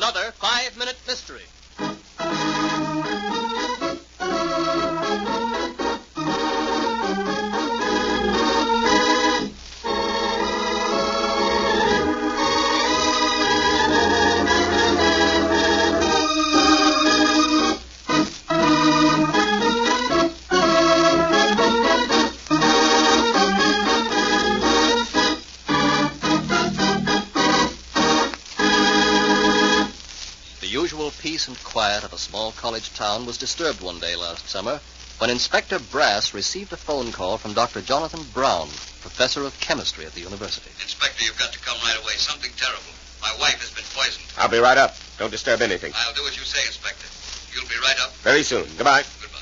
another 5-minute mystery. Peace and quiet of a small college town was disturbed one day last summer when Inspector Brass received a phone call from Dr. Jonathan Brown, professor of chemistry at the university. Inspector, you've got to come right away. Something terrible. My wife has been poisoned. I'll be right up. Don't disturb anything. I'll do as you say, Inspector. You'll be right up. Very soon. Goodbye. Goodbye.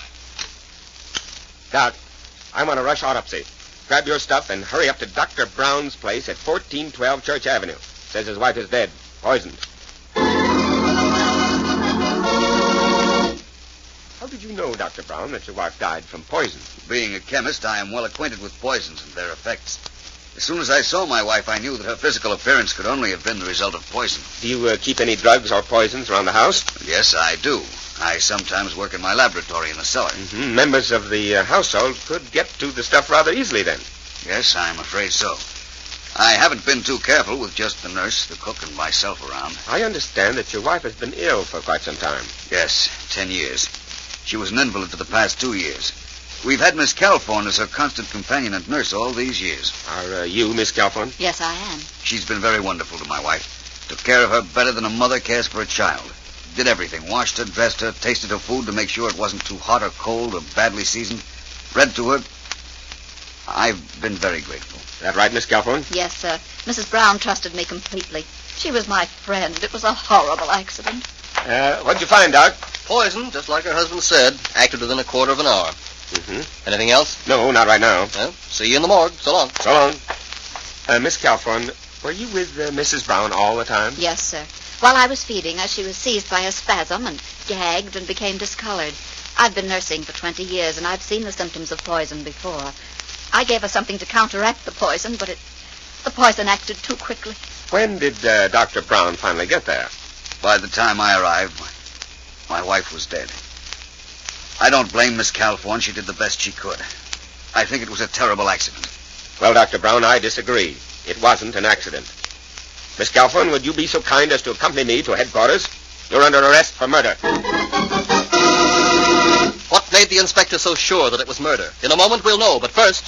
Doc, I want a rush autopsy. Grab your stuff and hurry up to Dr. Brown's place at 1412 Church Avenue. Says his wife is dead. Poisoned. How did you know, Dr. Brown, that your wife died from poison? Being a chemist, I am well acquainted with poisons and their effects. As soon as I saw my wife, I knew that her physical appearance could only have been the result of poison. Do you keep any drugs or poisons around the house? Yes, I do. I sometimes work in my laboratory in the cellar. Mm-hmm. Members of the household could get to the stuff rather easily then. Yes, I'm afraid so. I haven't been too careful with just the nurse, the cook, and myself around. I understand that your wife has been ill for quite some time. Yes, 10 years. She was an invalid for the past 2 years. We've had Miss Calthorne as her constant companion and nurse all these years. Are you Miss Calthorne? Yes, I am. She's been very wonderful to my wife. Took care of her better than a mother cares for a child. Did everything. Washed her, dressed her, tasted her food to make sure it wasn't too hot or cold or badly seasoned. Read to her. I've been very grateful. Is that right, Miss Calthorne? Yes, sir. Mrs. Brown trusted me completely. She was my friend. It was a horrible accident. What'd you find, Doc? Poison, just like her husband said. Acted within a quarter of an hour. Mm-hmm. Anything else? No, not right now. Well, see you in the morgue. So long. So long. Miss Calthorne, were you with Mrs. Brown all the time? Yes, sir. While I was feeding her, she was seized by a spasm and gagged and became discolored. I've been nursing for 20 years, and I've seen the symptoms of poison before. I gave her something to counteract the poison, but the poison acted too quickly. When did Dr. Brown finally get there? By the time I arrived, my wife was dead. I don't blame Miss Calthorne. She did the best she could. I think it was a terrible accident. Well, Dr. Brown, I disagree. It wasn't an accident. Miss Calthorne, would you be so kind as to accompany me to headquarters? You're under arrest for murder. What made the inspector so sure that it was murder? In a moment we'll know, but first...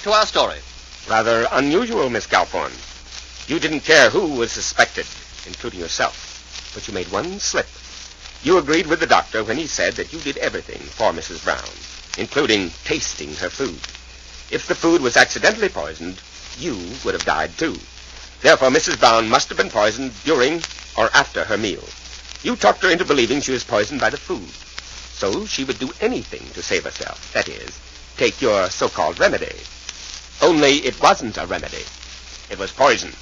to our story. Rather unusual, Miss Calthorne. You didn't care who was suspected, including yourself, but you made one slip. You agreed with the doctor when he said that you did everything for Mrs. Brown, including tasting her food. If the food was accidentally poisoned, you would have died too. Therefore, Mrs. Brown must have been poisoned during or after her meal. You talked her into believing she was poisoned by the food. So she would do anything to save herself. That is, take your so-called remedy. Only it wasn't a remedy. It was poison.